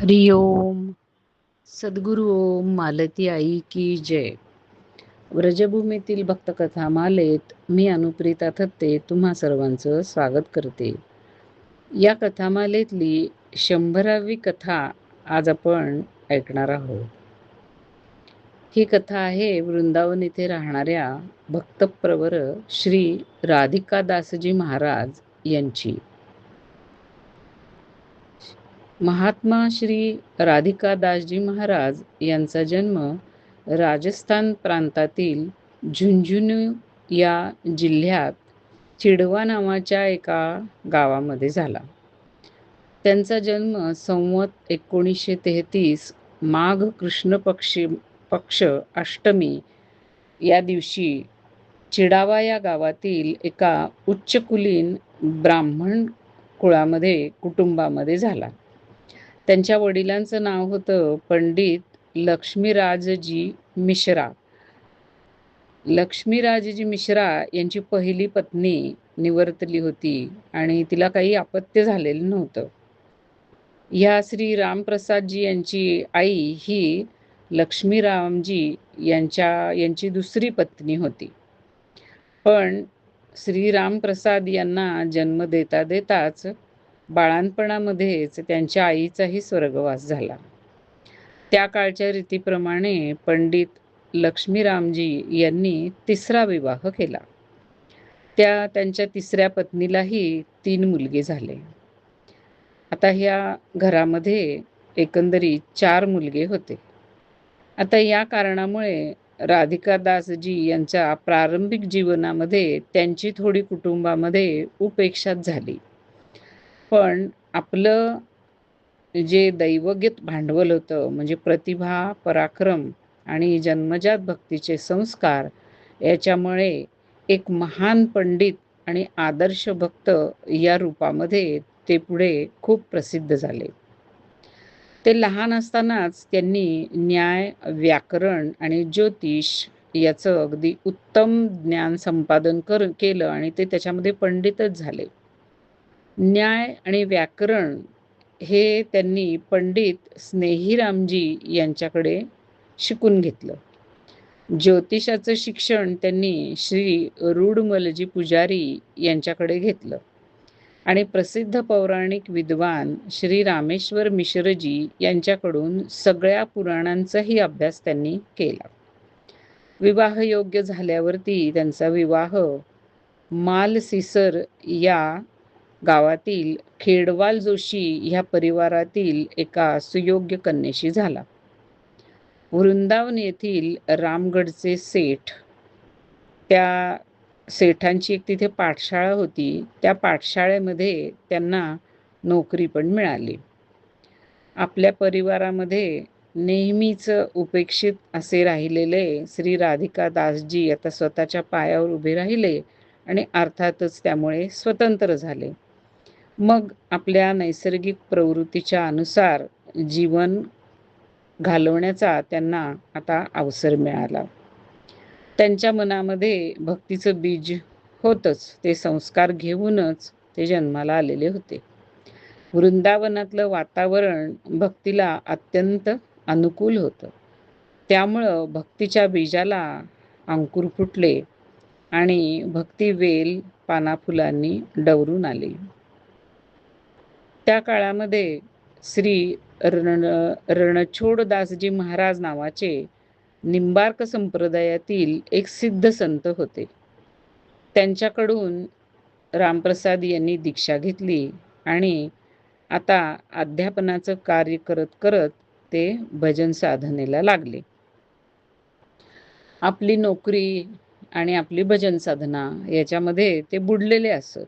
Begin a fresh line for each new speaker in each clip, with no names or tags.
हरि ओम. सद्गुरु ओम मालती आई की जय. व्रजभूमीतील भक्तकथा मालेत मी अनुप्रिता थत्ते तुम्हा सर्वांचं स्वागत करते. या कथामालेतली 100वी कथा आज आपण ऐकणार आहोत. ही कथा आहे वृंदावन येथे राहणाऱ्या भक्तप्रवर श्री राधिकादासजी महाराज यांची. महात्मा श्री राधिकादासजी महाराज यांचा जन्म राजस्थान प्रांतातील झुंझुनू या जिल्ह्यात चिडवा नावाच्या एका गावामध्ये झाला. त्यांचा जन्म संवत 1933 माघ कृष्ण पक्ष अष्टमी या दिवशी चिडावा या गावातील एका उच्चकुलीन ब्राह्मण कुटुंबामध्ये झाला. त्यांच्या वडिलांचं नाव होतं पंडित लक्ष्मीराजजी मिश्रा. लक्ष्मीराजजी मिश्रा यांची पहिली पत्नी निवर्तली होती आणि तिला काही अपत्य झालेलं नव्हतं. ह्या श्री रामप्रसादजी यांची आई ही लक्ष्मीरामजी यांची दुसरी पत्नी होती. पण श्री रामप्रसाद यांना जन्म देताच बाळांपणामध्येच त्यांच्या आईचाही स्वर्गवास झाला. त्या काळच्या रीतीप्रमाणे पंडित लक्ष्मीरामजी यांनी तिसरा विवाह केला. त्यांच्या तिसऱ्या पत्नीलाही 3 मुलगे झाले. आता ह्या घरामध्ये एकंदरीत 4 मुलगे होते. आता या कारणामुळे राधिकादासजी यांच्या प्रारंभिक जीवनामध्ये त्यांची थोडी कुटुंबामध्ये उपेक्षाच झाली. पण आपलं जे दैवगत भांडवल होतं म्हणजे प्रतिभा, पराक्रम आणि जन्मजात भक्तीचे संस्कार याच्यामुळे एक महान पंडित आणि आदर्श भक्त या रूपामध्ये ते पुढे खूप प्रसिद्ध झाले. ते लहान असतानाच त्यांनी न्याय, व्याकरण आणि ज्योतिष याचं अगदी उत्तम ज्ञान संपादन केलं आणि ते त्याच्यामध्ये पंडितच झाले. न्याय आणि व्याकरण हे त्यांनी पंडित स्नेहीरामजी यांच्याकडे शिकून घेतलं. ज्योतिषाचं शिक्षण त्यांनी श्री रूडमलजी पुजारी यांच्याकडे घेतलं आणि प्रसिद्ध पौराणिक विद्वान श्री रामेश्वर मिश्रजी यांच्याकडून सगळ्या पुराणांचाही अभ्यास त्यांनी केला. विवाहयोग्य झाल्यावरती त्यांचा विवाह मालसिसर या गावातील खेडवाल जोशी ह्या परिवारातील एका सुयोग्य कन्येशी झाला. वृंदावन येथील रामगडचे सेठ, त्या सेठांची एक तिथे पाठशाळा होती. त्या पाठशाळेमध्ये त्यांना नोकरी पण मिळाली. आपल्या परिवारामध्ये नेहमीच उपेक्षित असे राहिलेले श्री राधिकादासजी आता स्वतःच्या पायावर उभे राहिले आणि अर्थातच त्यामुळे स्वतंत्र झाले. मग आपल्या नैसर्गिक प्रवृत्तीच्या अनुसार जीवन घालवण्याचा त्यांना आता अवसर मिळाला. त्यांच्या मनामध्ये भक्तीचं बीज होतच. ते संस्कार घेऊनच ते जन्माला आलेले होते. वृंदावनातलं वातावरण भक्तीला अत्यंत अनुकूल होतं. त्यामुळं भक्तीच्या बीजाला अंकुर फुटले आणि भक्ती वेल पानाफुलांनी डवरून आली. त्या काळामध्ये श्री रणछोडदासजी महाराज नावाचे निंबार्क संप्रदायातील एक सिद्ध संत होते. त्यांच्याकडून रामप्रसाद यांनी दीक्षा घेतली आणि आता अध्यापनाचं कार्य करत करत ते भजन साधनेला लागले. आपली नोकरी आणि आपली भजन साधना याच्यामध्ये ते बुडलेले असत.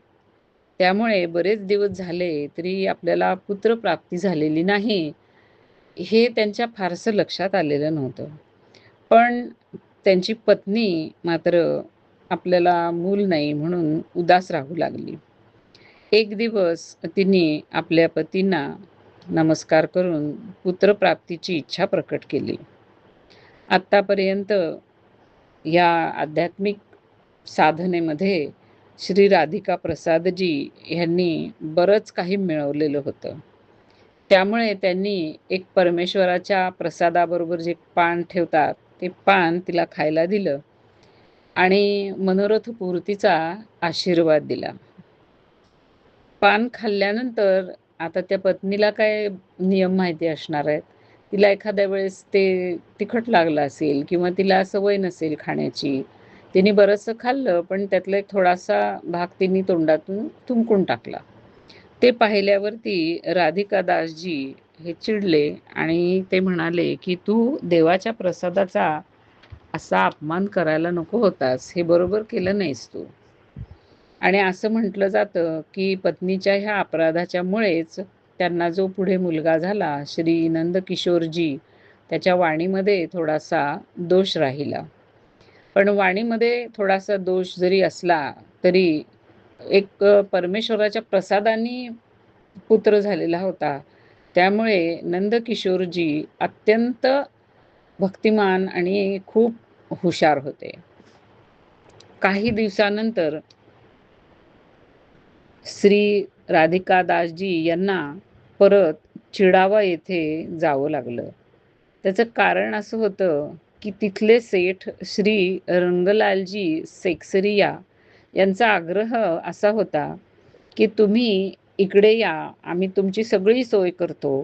त्यामुळे बरेच दिवस झाले तरी आपल्याला पुत्रप्राप्ती झालेली नाही हे त्यांच्या फारसं लक्षात आलेलं नव्हतं. पण त्यांची पत्नी मात्र आपल्याला मूल नाही म्हणून उदास राहू लागली. एक दिवस तिने आपल्या पतींना नमस्कार करून पुत्रप्राप्तीची इच्छा प्रकट केली. आत्तापर्यंत या आध्यात्मिक साधनेमध्ये श्री राधिका प्रसादजी यांनी बरंच काही मिळवलेलं होतं. त्यामुळे त्यांनी एक परमेश्वराच्या प्रसादाबरोबर जे पान ठेवतात ते पान तिला खायला दिलं आणि मनोरथ पूर्तीचा आशीर्वाद दिला. पान खाल्ल्यानंतर आता त्या पत्नीला काय नियम माहिती असणार आहेत. तिला एखाद्या वेळेस ते तिखट लागलं असेल किंवा तिला सवय नसेल खाण्याची. तिने बरचसं खाल्लं, पण त्यातला एक थोडासा भाग तिने तोंडातून थुंकून टाकला. ते पाहिल्यावरती राधिका दासजी हे चिडले आणि ते म्हणाले, की "तू देवाच्या प्रसादाचा असा अपमान करायला नको होतास. हे बरोबर केलं नाहीस तू." आणि असं म्हटलं जातं, की पत्नीच्या ह्या अपराधाच्यामुळेच त्यांना जो पुढे मुलगा झाला, श्री नंदकिशोरजी, त्याच्या वाणीमध्ये थोडासा दोष राहिला. पण वाणीमध्ये थोडासा दोष जरी असला, तरी एक परमेश्वराच्या प्रसादाने पुत्र झालेला होता. त्यामुळे नंदकिशोरजी अत्यंत भक्तिमान आणि खूप हुशार होते. काही दिवसानंतर श्री राधिका दासजी यांना परत चिडावा येथे जावं लागलं. त्याचं कारण असं होतं, की तिथले सेठ श्री रंगलालजी सेक्सरिया यांचा आग्रह असा होता, की तुम्ही इकडे या, आम्ही तुमची सगळी सोय करतो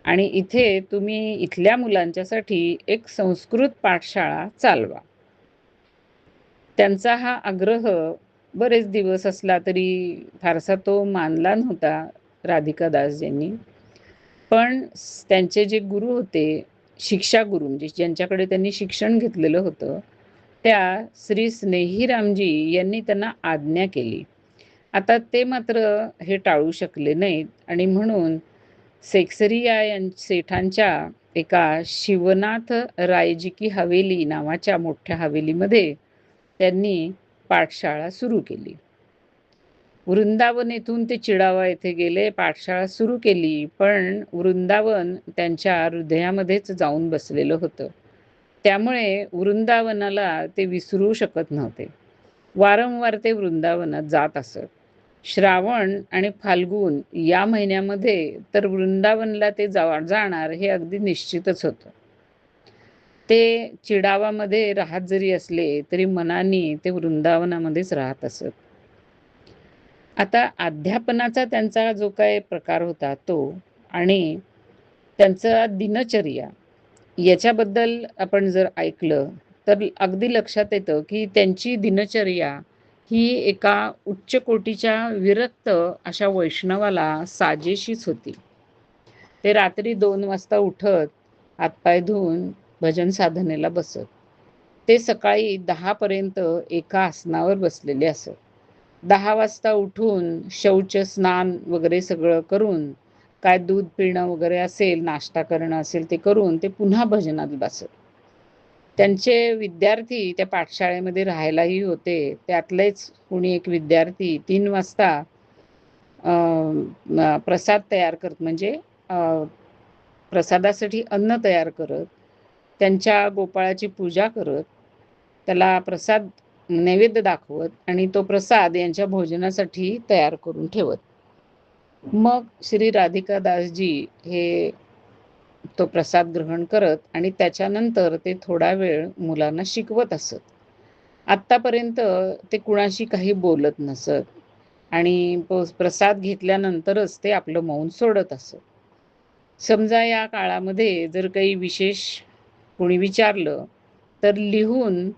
आणि इथे तुम्ही इथल्या मुलांच्यासाठी एक संस्कृत पाठशाळा चालवा. त्यांचा हा आग्रह बरेच दिवस असला तरी फारसा तो मानला नव्हता राधिका दासजींनी. पण त्यांचे जे गुरु होते, शिक्षा गुरु म्हणजे ज्यांच्याकडे त्यांनी शिक्षण घेतलेलं होतं, त्या श्री स्नेहीरामजी यांनी त्यांना आज्ञा केली. आता ते मात्र हे टाळू शकले नाहीत आणि म्हणून सेक्सरिया सेठांच्या एका शिवनाथ रायजी की हवेली नावाच्या मोठ्या हवेलीमध्ये त्यांनी पाठशाळा सुरू केली. वृंदावन येथून ते चिडावा येथे गेले, पाठशाळा सुरू केली, पण वृंदावन त्यांच्या हृदयामध्येच जाऊन बसलेलं होतं. त्यामुळे वृंदावनाला ते विसरू शकत नव्हते. वारंवार ते वृंदावनात जात असत. श्रावण आणि फाल्गुन या महिन्यामध्ये तर वृंदावनला ते जाणार हे अगदी निश्चितच होतं. ते चिडावामध्ये राहत जरी असले तरी मनाने ते वृंदावनामध्येच राहत असत. आता अध्यापनाचा त्यांचा जो काही प्रकार होता तो आणि त्यांचा दिनचर्या याच्याबद्दल आपण जर ऐकलं तर अगदी लक्षात येतं, की त्यांची दिनचर्या ही एका उच्च कोटीच्या विरक्त अशा वैष्णवाला साजेशीच होती. ते रात्री 2 वाजता उठत, हातपाय धुवून भजन साधनेला बसत. ते सकाळी 10 पर्यंत एका आसनावर बसलेले असत. 10 वाजता उठून शौच, स्नान वगैरे सगळं करून, काय दूध पिणं वगैरे असेल, नाश्ता करणं असेल ते करून ते पुन्हा भजनात बसत. त्यांचे विद्यार्थी त्या पाठशाळेमध्ये राहायलाही होते. त्यातलेच कुणी एक विद्यार्थी 3 वाजता प्रसाद तयार करत म्हणजे अ, प्रसादासाठी अन्न तयार करत, त्यांच्या गोपाळाची पूजा करत, त्याला प्रसाद नैवेद्य दाखवत आणि तो प्रसाद यांच्या भोजनासाठी तयार करून ठेवत. मग श्री राधिका दासजी हे तो प्रसाद ग्रहण करत आणि त्याच्यानंतर ते थोडा वेळ मुलांना शिकवत असत. आत्तापर्यंत ते कुणाशी काही बोलत नसत आणि प्रसाद घेतल्यानंतरच ते आपलं मौन सोडत असत. समजा या काळामध्ये जर काही विशेष कोणी विचारलं तर लिहून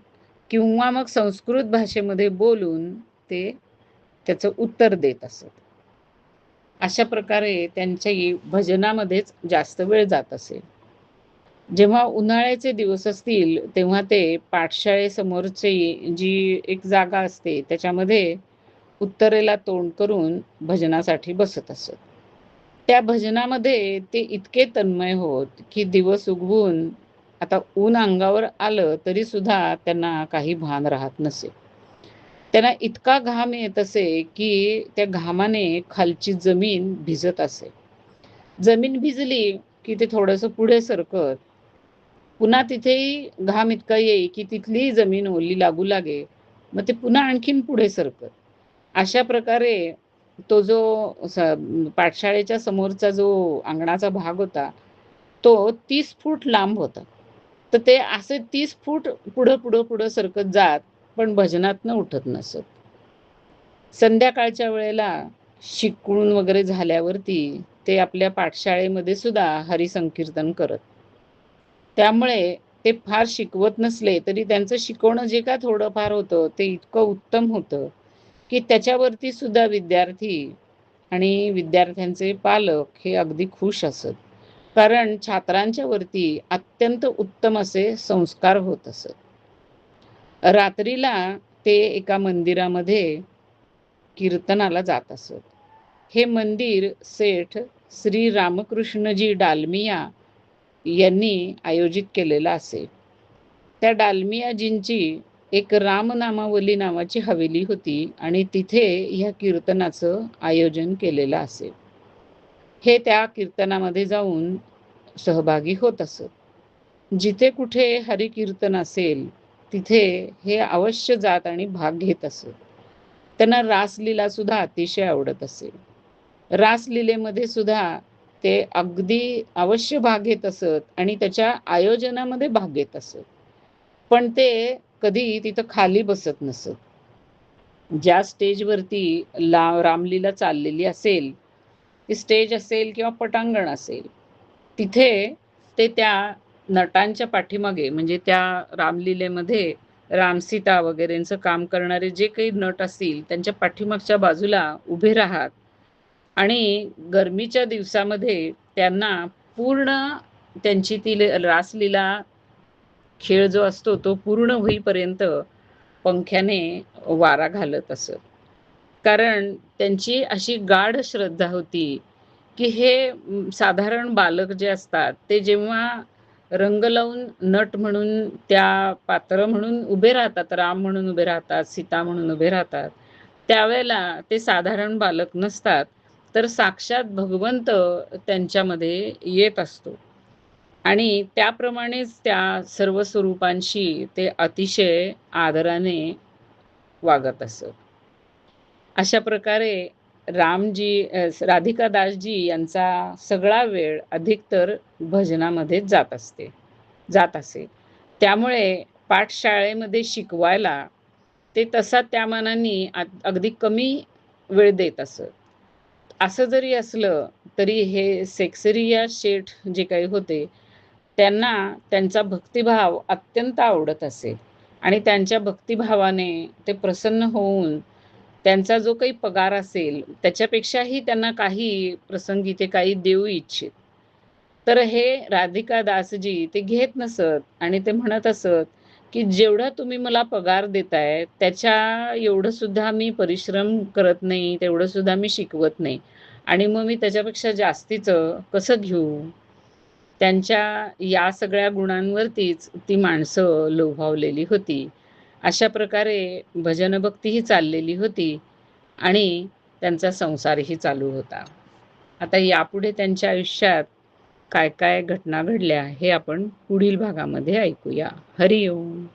किंवा मग संस्कृत भाषेमध्ये बोलून ते त्याचं उत्तर देत असत. अशा प्रकारे त्यांच्या भजनामध्येच जास्त वेळ जात असे. जेव्हा उन्हाळ्याचे दिवस असतील तेव्हा ते पाठशाळेसमोरची जी एक जागा असते त्याच्यामध्ये उत्तरेला तोंड करून भजनासाठी बसत असत. त्या भजनामध्ये ते इतके तन्मय होत की दिवस उगवून आता ऊन अंगावर आलं तरी सुद्धा त्यांना काही भान राहत नसे. त्यांना इतका घाम येत असे की त्या घामाने खालची जमीन भिजत असे. जमीन भिजली की ते थोडंसं पुढे सरकत, पुन्हा तिथेही घाम इतका येई की तिथली जमीन ओली लागू लागे, मग ते पुन्हा आणखीन पुढे सरकत. अशा प्रकारे तो जो पाठशाळेच्या समोरचा जो अंगणाचा भाग होता, तो 30 फूट लांब होता. तर ते असे 30 फूट पुढं सरकत जात, पण भजनातनं उठत नसत. संध्याकाळच्या वेळेला शिकवून वगैरे झाल्यावरती ते आपल्या पाठशाळेमध्ये सुद्धा हरिसंकीर्तन करत. त्यामुळे ते फार शिकवत नसले तरी त्यांचं शिकवणं जे का थोडंफार होतं ते इतकं उत्तम होतं, की त्याच्यावरती सुद्धा विद्यार्थी आणि विद्यार्थ्यांचे पालक हे अगदी खुश असत. कारण छात्रांच्या वरती अत्यंत उत्तम असे संस्कार होत असत. रात्रीला ते एका मंदिरामध्ये कीर्तनाला जात असत. हे मंदिर सेठ श्री रामकृष्णजी डालमिया यांनी आयोजित केलेलं असे. त्या डालमियाजींची एक रामनामावली नावाची हवेली होती आणि तिथे ह्या कीर्तनाचं आयोजन केलेलं असे. हे त्या कीर्तनामध्ये जाऊन सहभागी होत असत. जिथे कुठे हरिकीर्तन असेल तिथे हे अवश्य जात आणि भाग घेत असत. त्यांना रासलीला सुद्धा अतिशय आवडत असे. रासलीलेमध्ये सुद्धा ते अगदी अवश्य भाग घेत असत आणि त्याच्या आयोजनामध्ये भाग घेत असत. पण ते कधी तिथं खाली बसत नसत. ज्या स्टेजवरती रामलीला चाललेली असेल, ती स्टेज असेल किंवा पटांगण असेल, तिथे ते त्या नटांच्या पाठीमागे म्हणजे त्या रामलीलेमध्ये रामसीता वगैरेंचं काम करणारे जे काही नट असतील त्यांच्या पाठीमागच्या बाजूला उभे राहत आणि गरमीच्या दिवसामध्ये त्यांना पूर्ण त्यांची ती रासलीला खेळ जो असतो तो पूर्ण होईपर्यंत पंख्याने वारा घालत असत. कारण त्यांची अशी गाढ श्रद्धा होती, की हे साधारण बालक जे असतात ते जेव्हा रंग लावून नट म्हणून त्या पात्र म्हणून उभे राहतात, राम म्हणून उभे राहतात, सीता म्हणून उभे राहतात, त्यावेळेला ते साधारण बालक नसतात, तर साक्षात भगवंत त्यांच्यामध्ये येत असतो. आणि त्याप्रमाणेच त्या सर्व स्वरूपांशी ते अतिशय आदराने वागत असत. अशा प्रकारे राधिका दासजी यांचा सगळा वेळ अधिकतर भजनामध्येच जात असे. त्यामुळे पाठशाळेमध्ये शिकवायला ते तसा त्या मानाने अगदी कमी वेळ देत असत. असं जरी असलं तरी हे सेक्सरिया शेठ जे काही होते, त्यांना त्यांचा भक्तिभाव अत्यंत आवडत असे आणि त्यांच्या भक्तिभावाने ते प्रसन्न होऊन त्यांचा जो काही पगार असेल त्याच्यापेक्षाही त्यांना काही प्रसंगी ते काही देऊ इच्छित. तर हे राधिका दासजी ते घेत नसत आणि ते म्हणत असत, की जेवढा तुम्ही मला पगार देताय त्याच्या एवढं सुद्धा मी परिश्रम करत नाही, तेवढं सुद्धा मी शिकवत नाही आणि मग मी त्याच्यापेक्षा जास्तीचं कसं घेऊ? त्यांच्या या सगळ्या गुणांवरतीच ती माणसं लोभावलेली होती. अशा प्रकारे भजनभक्ती ही चाललेली होती आणि त्यांचा संसारही चालू होता. आता यापुढे त्यांच्या आयुष्यात काय काय घटना घडल्या हे आपण पुढील भागामध्ये ऐकूया. हरी ओम.